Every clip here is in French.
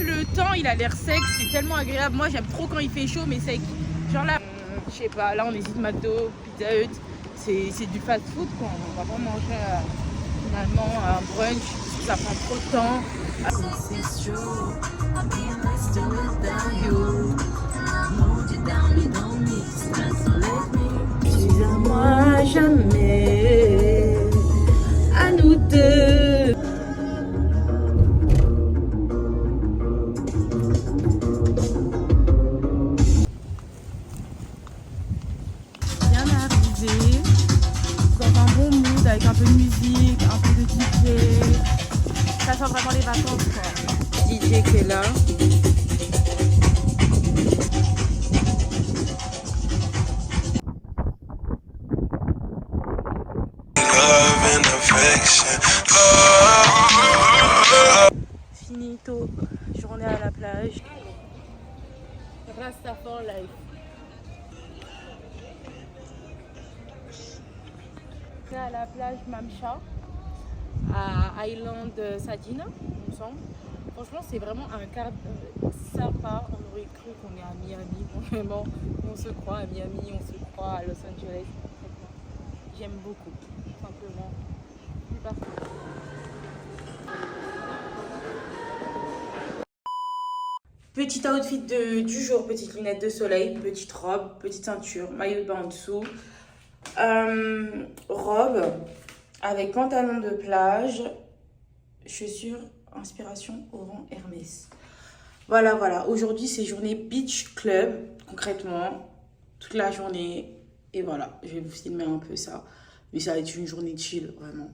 Le temps il a l'air sec, c'est tellement agréable. Moi j'aime trop quand il fait chaud mais sec. Genre là, je sais pas, là on hésite McDo, Pizza Hut, c'est du fast food quoi. On va pas manger finalement un brunch, ça prend trop de temps. Tu à moi jamais, à nous deux. Bien arrivé, dans un bon mood avec un peu de musique, un peu de DJ. Ça sent vraiment les vacances quoi. DJ qui est là. Finito, journée à la plage. Rasta for life. C'est à la plage Mamcha, à Island Sadina, il me semble. Franchement, c'est vraiment un cadre sympa. On aurait cru qu'on est à Miami. Vraiment, on se croit à Miami, on se croit à Los Angeles. J'aime beaucoup, tout simplement. Plus partout. Petit outfit du jour, petite lunette de soleil, petite robe, petite ceinture, maillot de bain en dessous, robe avec pantalon de plage, chaussures, inspiration Oran Hermès. Voilà, voilà. Aujourd'hui, c'est journée Beach Club, concrètement, toute la journée. Et voilà, je vais vous filmer un peu ça. Mais ça va être une journée chill, vraiment.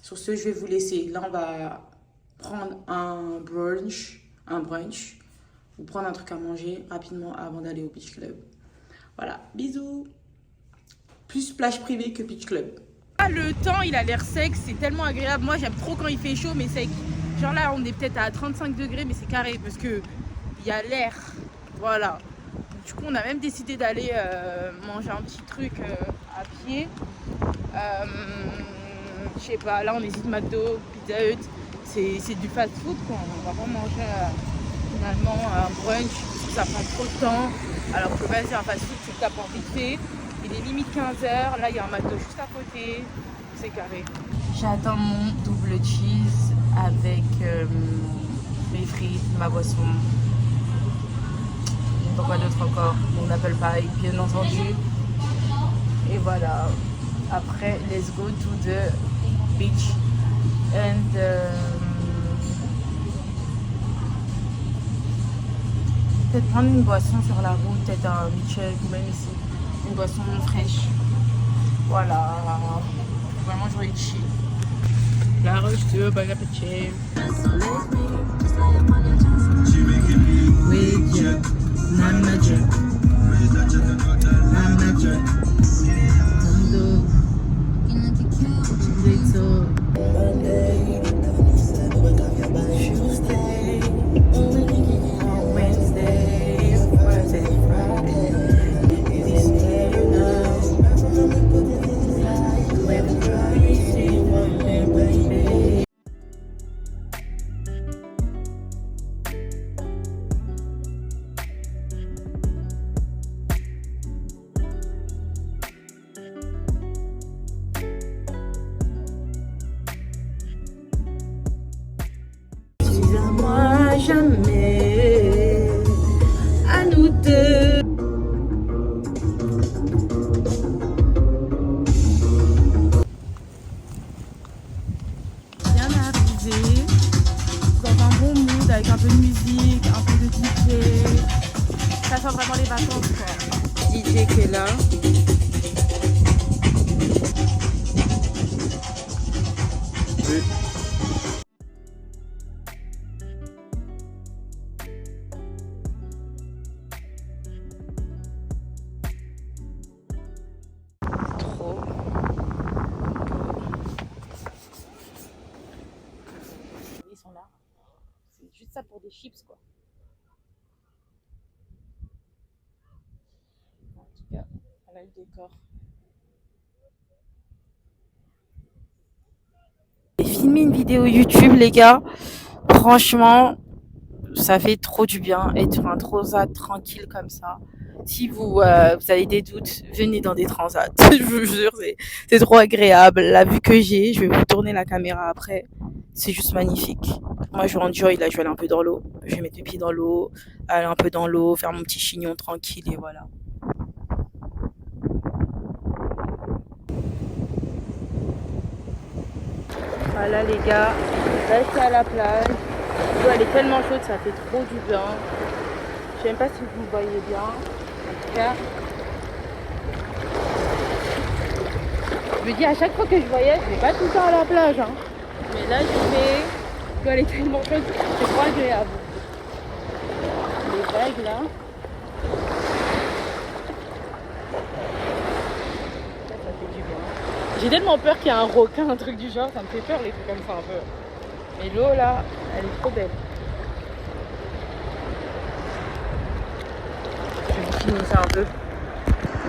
Sur ce, je vais vous laisser. Là, on va prendre un brunch. Ou prendre un truc à manger rapidement avant d'aller au Beach Club. Voilà, bisous. Plus plage privée que Beach Club. Le temps, il a l'air sec, c'est tellement agréable. Moi, j'aime trop quand il fait chaud, mais sec. Genre là, on est peut-être à 35 degrés, mais c'est carré parce que il y a l'air. Voilà. Du coup, on a même décidé d'aller manger un petit truc à pied. Je sais pas, là, on hésite McDo, Pizza Hut. C'est du fast food, quoi. On va pas manger finalement un brunch, ça prend trop de temps. Alors que vas-y, un fast food, tu le tapes en vite fait. Il est limite 15h. Là, il y a un McDo juste à côté. C'est carré. J'attends mon double cheese avec mes frites, ma boisson. Pourquoi d'autre encore? Mon apple pie, bien entendu. Et voilà. Après, let's go to the beach. And peut-être prendre une boisson sur la route, peut-être un milkshake ou même ici, une boisson fraîche. Voilà. Vraiment, j'aurais chill. La roche de bon appétit. With you, Namaja. Namaja. Mundo. Little. Monday. Tuesday. Wednesday. Thursday. Friday. This day now. When I see one day, baby. Tu à moi jamais, à nous deux. Bien arrivé, dans un bon mood avec un peu de musique, un peu de DJ. Ça sent vraiment les vacances quoi. DJ qui est là. Oui. Trop. Ils sont là. C'est juste ça pour des chips quoi. En tout cas, voilà le décor. J'ai filmé une vidéo YouTube les gars. Franchement, Ça fait trop du bien être sur un transat tranquille comme ça. Si vous avez des doutes, venez dans des transats. Je vous jure, c'est trop agréable. La vue que j'ai, je vais vous tourner la caméra après. C'est juste magnifique. Moi, je vais enjoy, là, je vais aller un peu dans l'eau. Je vais mettre les pieds dans l'eau, aller un peu dans l'eau, faire mon petit chignon tranquille et voilà. Voilà les gars, là je suis à la plage. L'eau elle est tellement chaude, ça fait trop du bien. Je sais même pas si vous me voyez bien. En tout cas, je me dis à chaque fois que je voyage, je vais pas tout le temps à la plage. Hein. Mais là je vais. L'eau elle est tellement chaude, c'est trop agréable. Les vagues là. Ça fait du bien. J'ai tellement peur qu'il y ait un requin, un truc du genre, ça me fait peur les trucs comme ça un peu. Mais l'eau là, elle est trop belle. Je vais vous filmer ça un peu.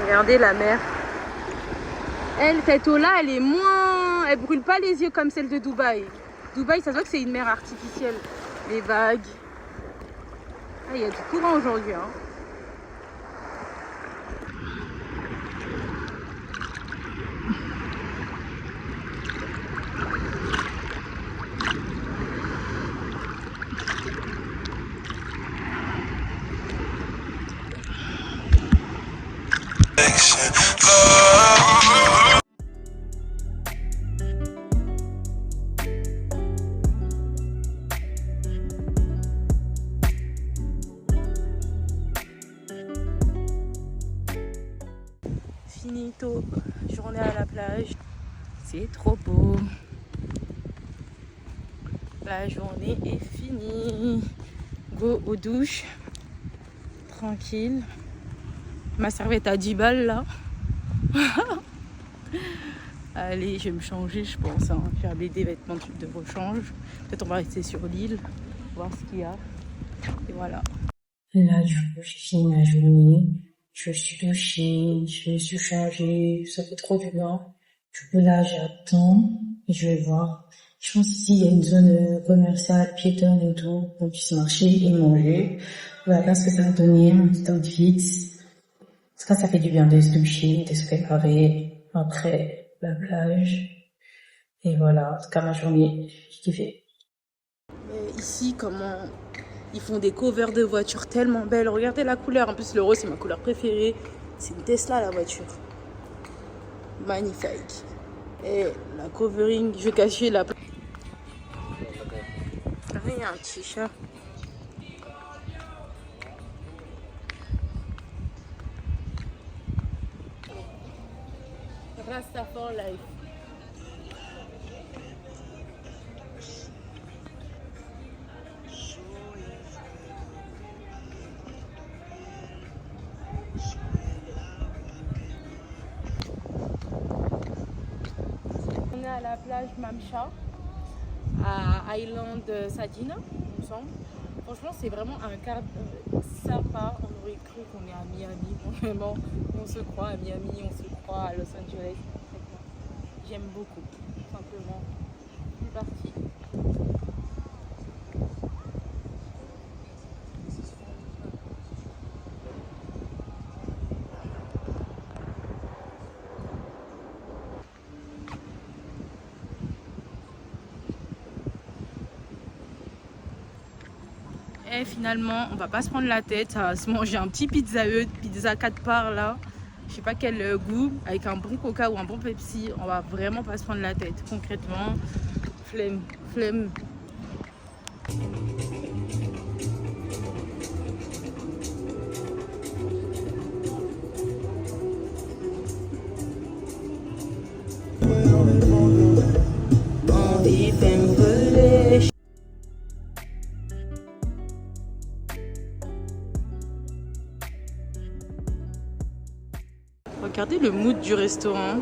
Regardez la mer. Elle, cette eau-là, elle est moins... Elle brûle pas les yeux comme celle de Dubaï. Dubaï, ça se voit que c'est une mer artificielle. Les vagues. Ah, il y a du courant aujourd'hui. Hein. Finito, journée à la plage. C'est trop beau. La journée est finie. Go aux douches. Tranquille. Ma serviette à 10 balles là. Allez, je vais me changer, je pense. Hein. Faire des vêtements de rechange. Peut-être on va rester sur l'île, voir ce qu'il y a. Et voilà. Là, du coup, j'ai fini ma journée. Je suis douchée, je me suis changée. Ça fait trop du bien. Du coup, là, j'attends et je vais voir. Je pense ici, il y a une zone commerciale, piétonne et tout, pour qu'on puisse marcher et manger. Voilà ce que ça va donner, un petit outfit. Ça fait du bien de se doucher, de se préparer après la plage. Et voilà, en tout cas, ma journée, j'ai kiffé. Ici, comment ils font des covers de voitures tellement belles. Regardez la couleur. En plus, le rose, c'est ma couleur préférée. C'est une Tesla, la voiture. Magnifique. Et la covering, je vais cacher la... Il y a un petit chat. Rasta for life. On est à la plage Mamcha, à Island Sadina, il me semble. Franchement, c'est vraiment un cadre sympa. On aurait cru qu'on est à Miami. Vraiment, on se croit à Miami, on se croit à Los Angeles. J'aime beaucoup, tout simplement. C'est parti. Et finalement, on va pas se prendre la tête, ça va se manger un petit pizza Hut, pizza 4 parts là. Je sais pas quel goût, avec un bon coca ou un bon Pepsi. On va vraiment pas se prendre la tête. Concrètement, flemme, flemme. Regardez le mood du restaurant.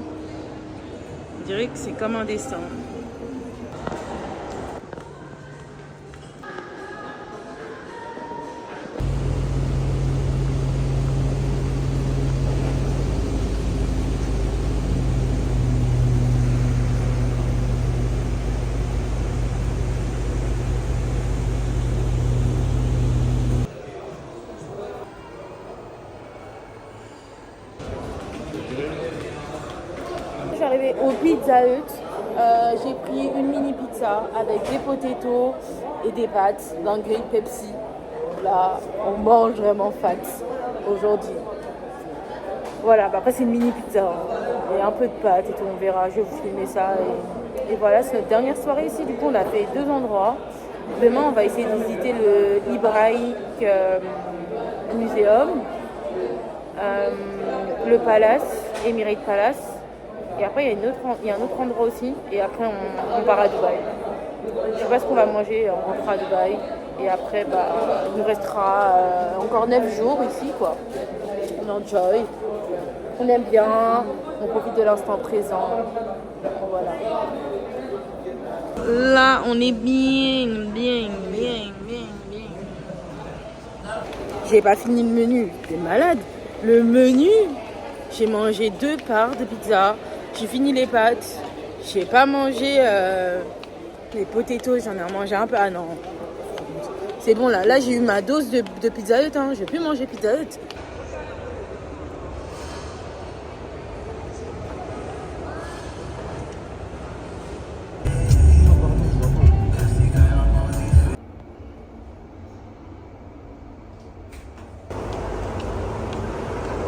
On dirait que c'est comme un dessin. au Pizza Hut. J'ai pris une mini pizza avec des potatoes et des pâtes, d'un grill Pepsi. Là, on mange vraiment fat aujourd'hui. Voilà, bah après c'est une mini pizza. Hein. Et un peu de pâtes et tout, on verra. Je vais vous filmer ça. Et voilà, c'est notre dernière soirée ici. Du coup, on a fait 2 endroits. Demain, on va essayer de visiter le Hebraic Museum, le Palace, Emirate Palace. Et après, il y a un autre endroit aussi. Et après, on part à Dubaï. Je sais pas ce qu'on va manger, on rentrera à Dubaï. Et après, bah, il nous restera encore 9 jours ici, quoi. On enjoy. On aime bien, on profite de l'instant présent. Voilà. Là, on est bien. J'ai pas fini le menu, t'es malade. Le menu, j'ai mangé 2 parts de pizza. J'ai fini les pâtes. J'ai pas mangé les potatoes, j'en ai mangé un peu. Ah non. C'est bon là. Là, j'ai eu ma dose de Pizza Hut. Hein. Je vais plus manger Pizza Hut.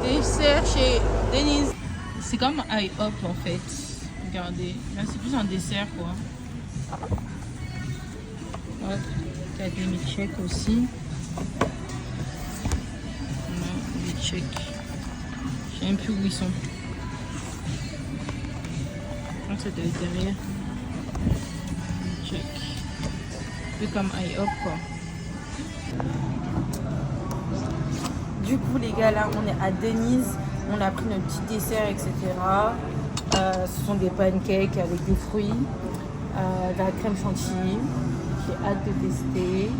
Dessert chez Denise. C'est comme IHOP en fait. Regardez. Là, c'est plus un dessert quoi. Hop. Il y a des milkshakes aussi. Des milkshakes. Je sais même plus où ils sont. Je pense que ça doit être derrière. Milkshake. Un peu comme IHOP quoi. Du coup les gars, là on est à Denise, on a pris notre petit dessert, etc. Ce sont des pancakes avec des fruits, de la crème chantilly. J'ai hâte de tester.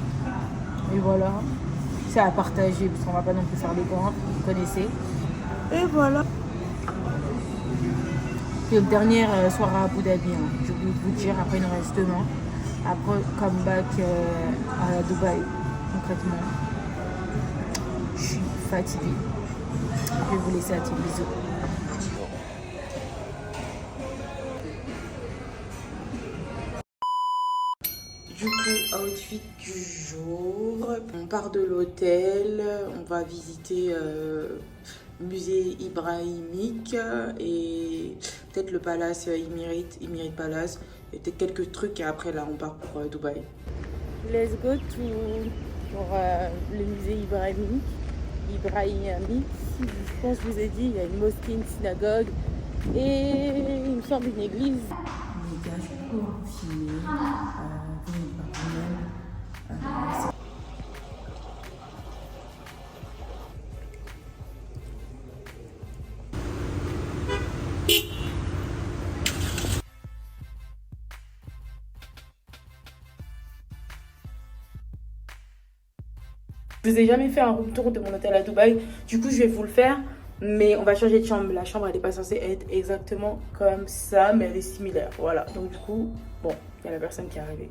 Et voilà, c'est à partager parce qu'on va pas non plus faire les grands, vous connaissez. Et voilà. C'est notre dernière soirée à Abu Dhabi, hein. J'ai oublié de vous dire, après il nous reste demain. Après, comeback à Dubaï, concrètement. Je suis fatiguée. Je vais vous laisser à petit bisous. Du coup, outfit du jour. On part de l'hôtel, on va visiter musée ibrahimique et peut-être le palace Emirate Palace et peut-être quelques trucs et après là on part pour Dubaï. Let's go pour le musée ibrahimique. Je pense que je vous ai dit, il y a une mosquée, une synagogue et il me semble une église. Les gars, je vais pouvoir filmer. Je vous ai jamais fait un room tour de mon hôtel à Dubaï. Du coup, je vais vous le faire. Mais on va changer de chambre. La chambre, elle n'est pas censée être exactement comme ça, mais elle est similaire. Voilà. Donc, du coup, bon, il y a la personne qui est arrivée.